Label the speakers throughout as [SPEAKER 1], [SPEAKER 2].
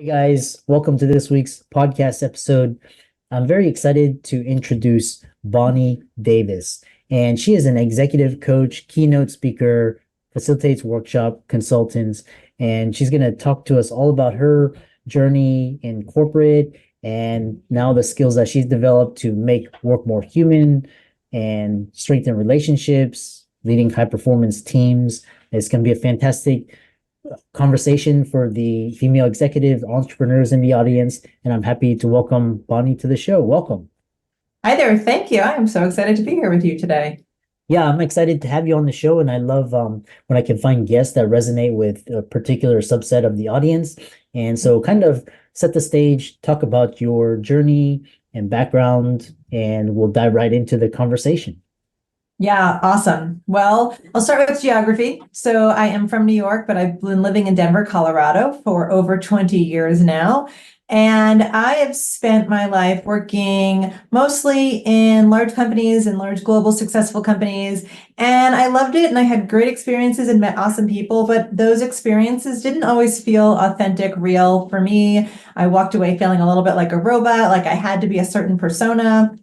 [SPEAKER 1] Hey guys, welcome to this week's podcast episode. I'm very excited to introduce Bonnie Davis, and she is an executive coach, keynote speaker, facilitates workshop consultants, and she's going to talk to us all about her journey in corporate and now the skills that she's developed to make work more human and strengthen relationships, leading high performance teams. It's going to be a fantastic conversation for the female executive entrepreneurs in the audience. And I'm happy to welcome Bonnie to the show. Welcome.
[SPEAKER 2] Hi there. Thank you. I am so excited to be here with you today.
[SPEAKER 1] Yeah, I'm excited to have you on the show. And I love when I can find guests that resonate with a particular subset of the audience. And so, kind of set the stage, talk about your journey and background, and we'll dive right into the conversation.
[SPEAKER 2] Yeah, awesome. Well, I'll start with geography. So I am from New York, but I've been living in Denver, Colorado for over 20 years now. And I have spent my life working mostly in large companies and large global successful companies. And I loved it and I had great experiences and met awesome people, but those experiences didn't always feel authentic, real for me. I walked away feeling a little bit like a robot, like I had to be a certain persona.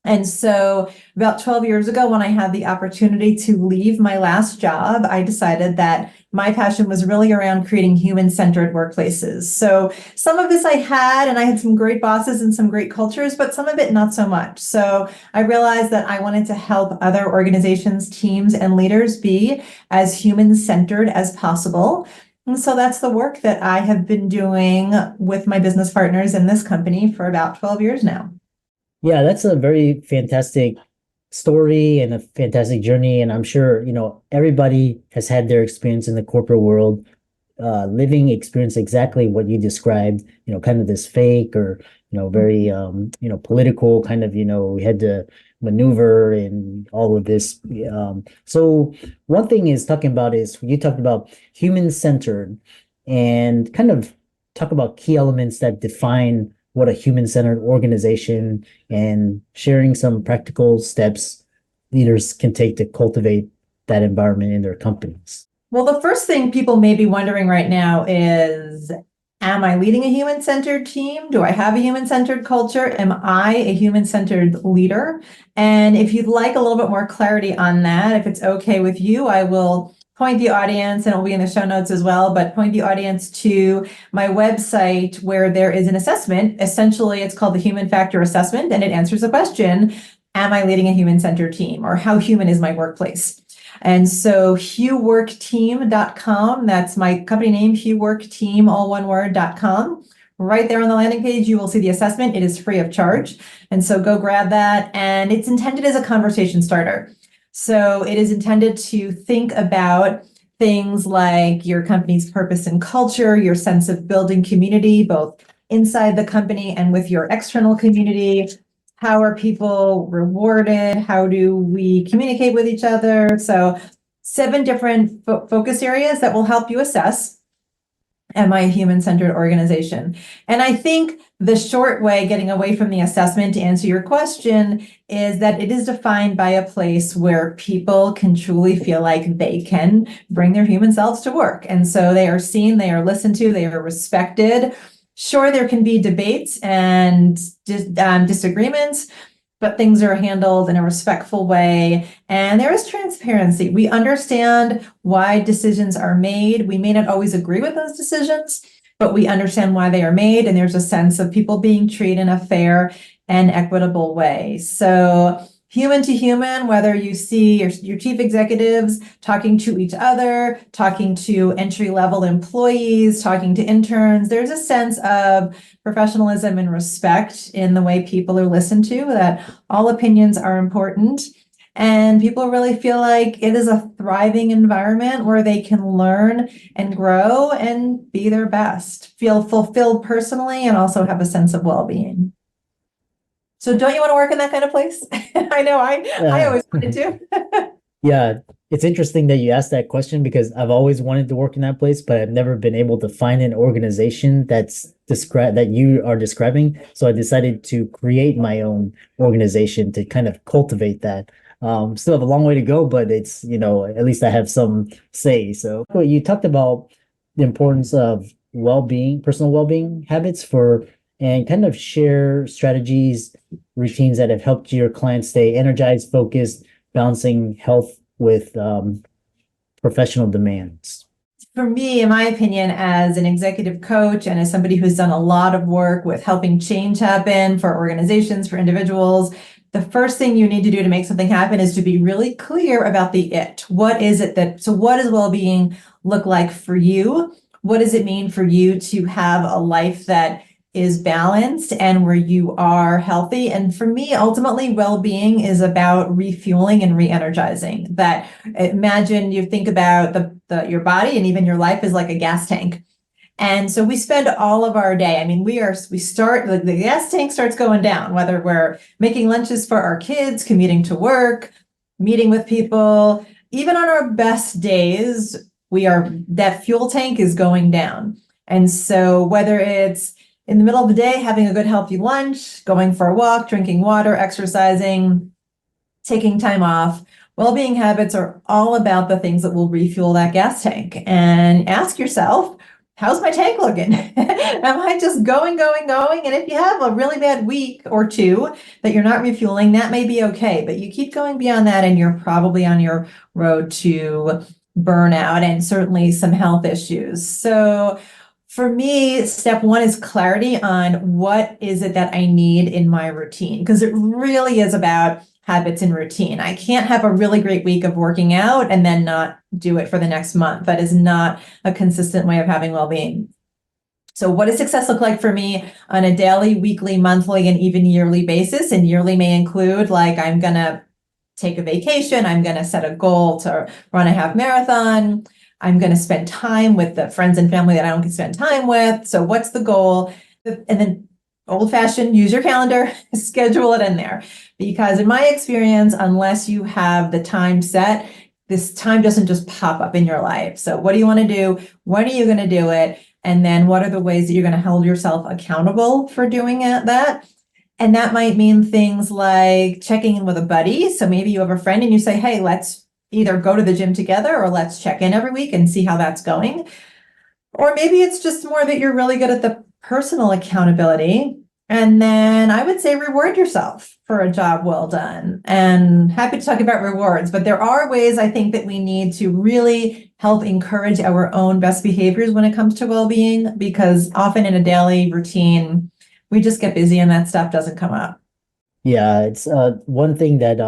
[SPEAKER 2] And so about 12 years ago, when I had the opportunity to leave my last job, I decided that my passion was really around creating human-centered workplaces. So some of this I had, and I had some great bosses and some great cultures, but some of it not so much. So I realized that I wanted to help other organizations, teams, and leaders be as human-centered as possible. And so that's the work that I have been doing with my business partners in this company for about 12 years now.
[SPEAKER 1] Yeah, that's a very fantastic story and a fantastic journey. And I'm sure, everybody has had their experience in the corporate world, living experience exactly what you described, kind of this fake or, very, political kind of, we had to maneuver and all of this. So one thing is talking about is you talked about human-centered and kind of talk about key elements that define what a human-centered organization and sharing some practical steps leaders can take to cultivate that environment in their companies.
[SPEAKER 2] Well, the first thing people may be wondering right now is, am I leading a human-centered team? Do I have a human-centered culture? Am I a human-centered leader? And if you'd like a little bit more clarity on that, if it's okay with you, I will point the audience, and it'll be in the show notes as well, but point the audience to my website where there is an assessment. Essentially, it's called the Human Factor Assessment, and it answers the question, am I leading a human-centered team, or how human is my workplace? And so HuWorkteam.com, that's my company name, HuWorkteam, all one word.com. Right there on the landing page, you will see the assessment. It is free of charge. And so go grab that. And it's intended as a conversation starter. So it is intended to think about things like your company's purpose and culture, your sense of building community, both inside the company and with your external community. How are people rewarded? How do we communicate with each other? So 7 different focus areas that will help you assess, am I a human-centered organization? And I think the short way, getting away from the assessment to answer your question, is that it is defined by a place where people can truly feel like they can bring their human selves to work. And so they are seen, they are listened to, they are respected. Sure, there can be debates and disagreements, but things are handled in a respectful way. And there is transparency. We understand why decisions are made. We may not always agree with those decisions, but we understand why they are made. And there's a sense of people being treated in a fair and equitable way. So human to human, whether you see your chief executives talking to each other, talking to entry-level employees, talking to interns, there's a sense of professionalism and respect in the way people are listened to, that all opinions are important. And people really feel like it is a thriving environment where they can learn and grow and be their best, feel fulfilled personally, and also have a sense of well-being. So don't you want to work in that kind of place? I know I always wanted to.
[SPEAKER 1] Yeah, it's interesting that you asked that question because I've always wanted to work in that place, but I've never been able to find an organization that you are describing. So I decided to create my own organization to kind of cultivate that. Still have a long way to go, but at least I have some say. So you talked about the importance of personal well-being habits and kind of share strategies, routines that have helped your clients stay energized, focused, balancing health with professional demands.
[SPEAKER 2] For me, in my opinion, as an executive coach and as somebody who's done a lot of work with helping change happen for organizations, for individuals, the first thing you need to do to make something happen is to be really clear about the it. What is it so what does well-being look like for you? What does it mean for you to have a life that is balanced and where you are healthy? And for me, ultimately, well-being is about refueling and re-energizing. That imagine you think about your body and even your life is like a gas tank. And so we spend all of our day, I mean, the gas tank starts going down, whether we're making lunches for our kids, commuting to work, meeting with people, even on our best days, that fuel tank is going down. And so whether it's in the middle of the day, having a good healthy lunch, going for a walk, drinking water, exercising, taking time off, well-being habits are all about the things that will refuel that gas tank. And ask yourself, how's my tank looking? Am I just going? And if you have a really bad week or two that you're not refueling, that may be okay. But you keep going beyond that and you're probably on your road to burnout and certainly some health issues. So for me, step one is clarity on what is it that I need in my routine, because it really is about habits and routine. I can't have a really great week of working out and then not do it for the next month. That is not a consistent way of having well-being. So what does success look like for me on a daily, weekly, monthly, and even yearly basis? And yearly may include like, I'm going to take a vacation. I'm going to set a goal to run a half marathon. I'm going to spend time with the friends and family that I don't get to spend time with. So what's the goal? And then old fashioned, use your calendar, schedule it in there. Because in my experience, unless you have the time set, this time doesn't just pop up in your life. So what do you want to do? When are you going to do it? And then what are the ways that you're going to hold yourself accountable for doing that? And that might mean things like checking in with a buddy. So maybe you have a friend and you say, hey, let's either go to the gym together or let's check in every week and see how that's going. Or maybe it's just more that you're really good at the personal accountability. And then I would say reward yourself for a job well done. And happy to talk about rewards, but there are ways I think that we need to really help encourage our own best behaviors when it comes to well-being, because often in a daily routine, we just get busy and that stuff doesn't come up.
[SPEAKER 1] Yeah, it's one thing that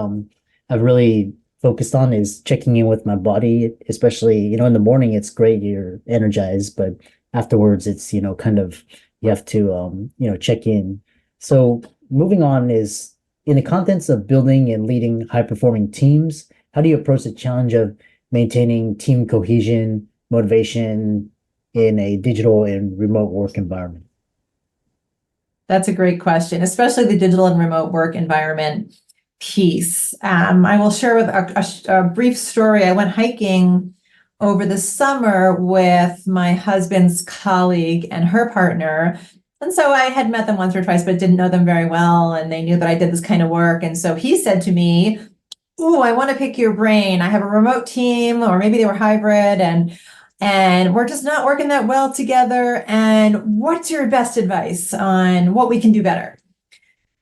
[SPEAKER 1] I've really focused on is checking in with my body, especially, in the morning it's great, you're energized, but afterwards it's, kind of you have to check in. So moving on is in the contents of building and leading high performing teams, how do you approach the challenge of maintaining team cohesion, motivation in a digital and remote work environment?
[SPEAKER 2] That's a great question, especially the digital and remote work environment piece. I will share with a brief story. I went hiking over the summer with my husband's colleague and her partner. And so I had met them once or twice, but didn't know them very well. And they knew that I did this kind of work. And so he said to me, "Ooh, I want to pick your brain. I have a remote team," or maybe they were hybrid, and we're just not working that well together. And what's your best advice on what we can do better?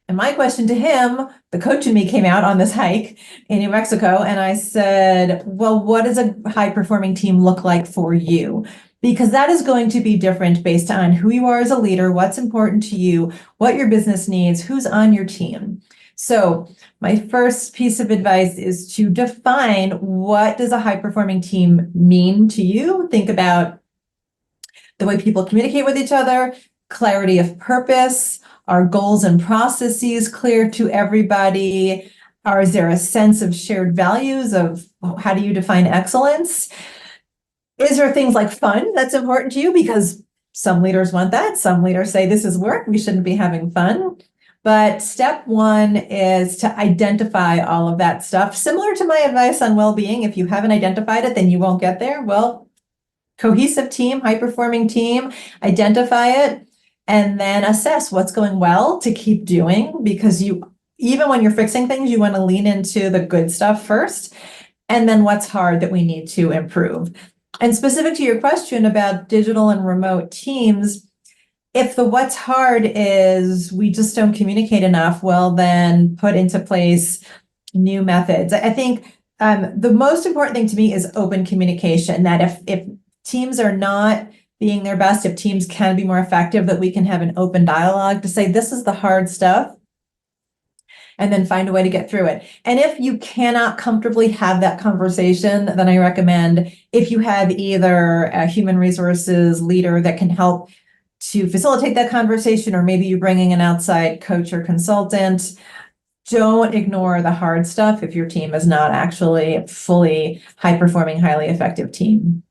[SPEAKER 2] And my question to him, the coach in me came out on this hike in New Mexico, and I said, well, what does a high performing team look like for you? Because that is going to be different based on who you are as a leader, what's important to you, what your business needs, who's on your team. So my first piece of advice is to define, what does a high performing team mean to you? Think about the way people communicate with each other, clarity of purpose, are goals and processes clear to everybody? Is there a sense of shared values of how do you define excellence? Is there things like fun that's important to you? Because some leaders want that. Some leaders say this is work, we shouldn't be having fun. But step one is to identify all of that stuff. Similar to my advice on well-being, if you haven't identified it, then you won't get there. Well, cohesive team, high-performing team, identify it, and then assess what's going well to keep doing, because even when you're fixing things, you want to lean into the good stuff first, and then what's hard that we need to improve. And specific to your question about digital and remote teams, if the what's hard is we just don't communicate enough, well, then put into place new methods. I think the most important thing to me is open communication, that if teams are not being their best, if teams can be more effective, that we can have an open dialogue to say, this is the hard stuff, and then find a way to get through it. And if you cannot comfortably have that conversation, then I recommend if you have either a human resources leader that can help to facilitate that conversation, or maybe you're bringing an outside coach or consultant, don't ignore the hard stuff if your team is not actually a fully high-performing, highly effective team.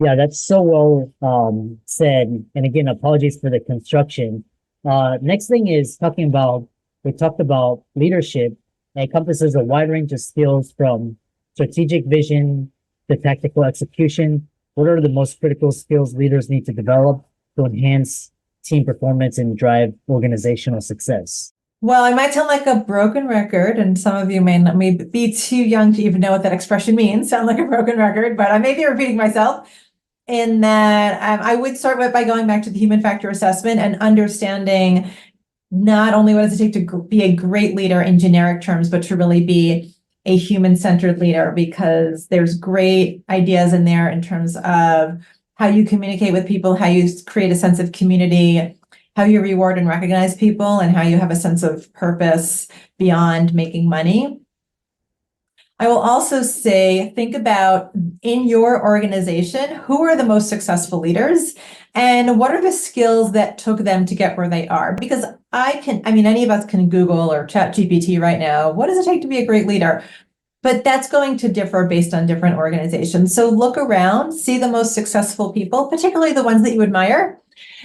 [SPEAKER 1] Yeah, that's so well said. And again, apologies for the construction. Next thing is we talked about leadership. It encompasses a wide range of skills from strategic vision to tactical execution. What are the most critical skills leaders need to develop to enhance team performance and drive organizational success?
[SPEAKER 2] Well, I might sound like a broken record, and some of you may be too young to even know what that expression means, sound like a broken record, but I may be repeating myself in that I would start by going back to the human factor assessment and understanding not only what does it take to be a great leader in generic terms, but to really be a human-centered leader, because there's great ideas in there in terms of how you communicate with people, how you create a sense of community, how you reward and recognize people, and how you have a sense of purpose beyond making money. I will also say, think about in your organization, who are the most successful leaders and what are the skills that took them to get where they are? Because any of us can Google or chat GPT right now, what does it take to be a great leader? But that's going to differ based on different organizations. So look around, see the most successful people, particularly the ones that you admire,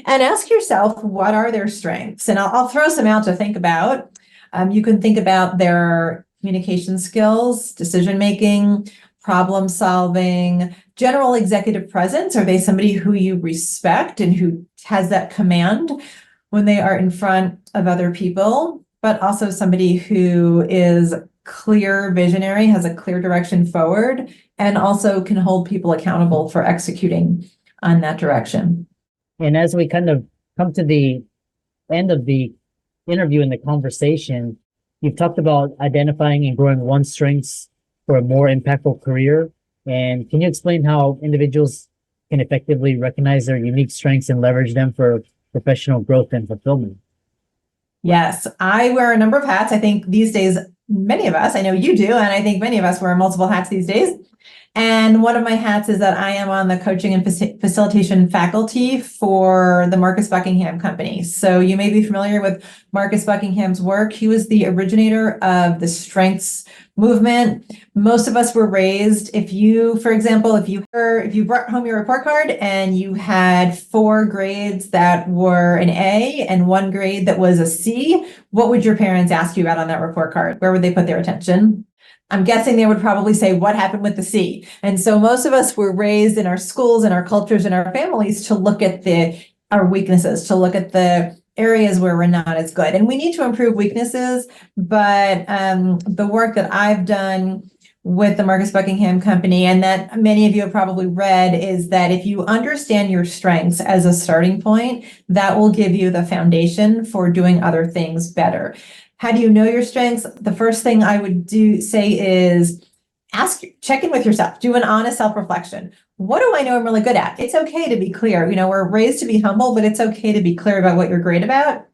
[SPEAKER 2] and ask yourself, what are their strengths? And I'll throw some out to think about. You can think about their communication skills, decision-making, problem solving, general executive presence. Are they somebody who you respect and who has that command when they are in front of other people, but also somebody who is clear visionary, has a clear direction forward, and also can hold people accountable for executing on that direction.
[SPEAKER 1] And as we kind of come to the end of the interview and the conversation, you've talked about identifying and growing one's strengths for a more impactful career. And can you explain how individuals can effectively recognize their unique strengths and leverage them for professional growth and fulfillment?
[SPEAKER 2] Yes, I wear a number of hats. I think these days, many of us, I know you do, and I think many of us wear multiple hats these days. And one of my hats is that I am on the coaching and facilitation faculty for the Marcus Buckingham Company. So you may be familiar with Marcus Buckingham's work. He was the originator of the strengths movement. Most of us were raised, for example, if you brought home your report card and you had 4 grades that were an A and 1 grade that was a C, what would your parents ask you about on that report card? Where would they put their attention? I'm guessing they would probably say, what happened with the C? And so most of us were raised in our schools and our cultures and our families to look at our weaknesses, to look at the areas where we're not as good. And we need to improve weaknesses, but the work that I've done with the Marcus Buckingham Company, and that many of you have probably read, is that if you understand your strengths as a starting point, that will give you the foundation for doing other things better. How do you know your strengths? The first thing I would say is check in with yourself, do an honest self-reflection. What do I know I'm really good at? It's okay to be clear. We're raised to be humble, but it's okay to be clear about what you're great about.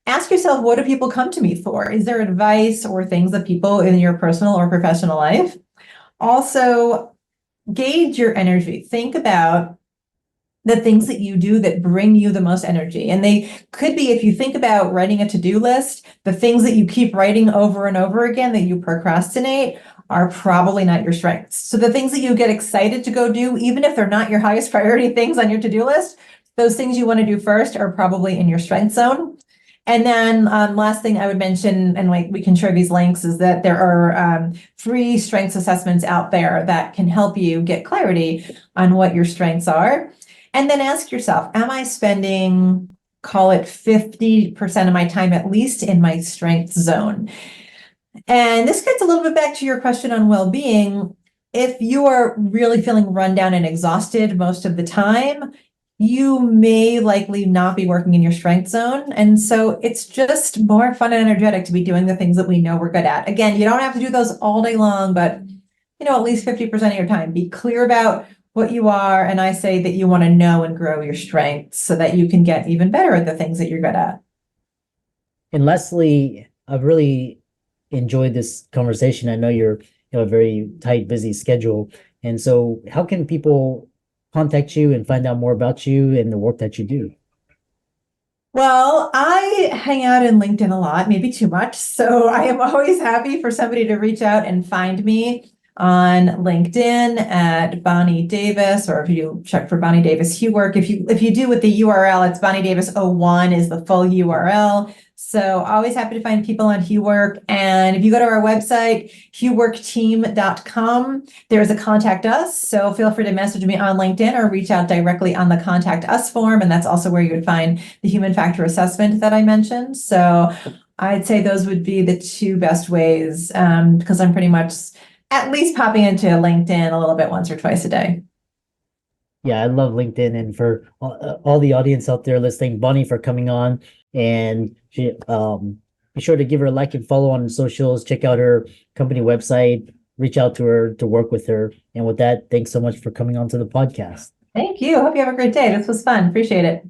[SPEAKER 2] Ask yourself, what do people come to me for? Is there advice or things that people in your personal or professional life? Also, gauge your energy. Think about the things that you do that bring you the most energy. And they could be, if you think about writing a to-do list, the things that you keep writing over and over again that you procrastinate are probably not your strengths. So the things that you get excited to go do, even if they're not your highest priority things on your to-do list, those things you want to do first are probably in your strength zone. And then last thing I would mention, and we can share these links, is that there are free strengths assessments out there that can help you get clarity on what your strengths are. And then ask yourself, am I spending, call it 50% of my time at least in my strength zone? And this gets a little bit back to your question on well-being. if you are really feeling run down and exhausted most of the time, you may likely not be working in your strength zone. And so it's just more fun and energetic to be doing the things that we know we're good at. Again, you don't have to do those all day long, but at least 50% of your time. Be clear about what you are. And I say that you want to know and grow your strengths so that you can get even better at the things that you're good at.
[SPEAKER 1] And Leslie, I've really enjoyed this conversation. I know you're a very tight, busy schedule. And so how can people contact you and find out more about you and the work that you do?
[SPEAKER 2] Well, I hang out in LinkedIn a lot, maybe too much. So I am always happy for somebody to reach out and find me on LinkedIn at Bonnie Davis, or if you check for Bonnie Davis HuWork, if you do with the URL, it's Bonnie Davis 01 is the full URL. So always happy to find people on HuWork. And if you go to our website, HuWorkTeam.com, there's a contact us. So feel free to message me on LinkedIn or reach out directly on the contact us form. And that's also where you would find the human factor assessment that I mentioned. So I'd say those would be the two best ways, because I'm pretty much at least popping into LinkedIn a little bit once or twice a day.
[SPEAKER 1] Yeah, I love LinkedIn, and for all the audience out there listening, Bonnie for coming on, and be sure to give her a like and follow on socials. Check out her company website. Reach out to her to work with her. And with that, thanks so much for coming on to the podcast.
[SPEAKER 2] Thank you. Hope you have a great day. This was fun. Appreciate it.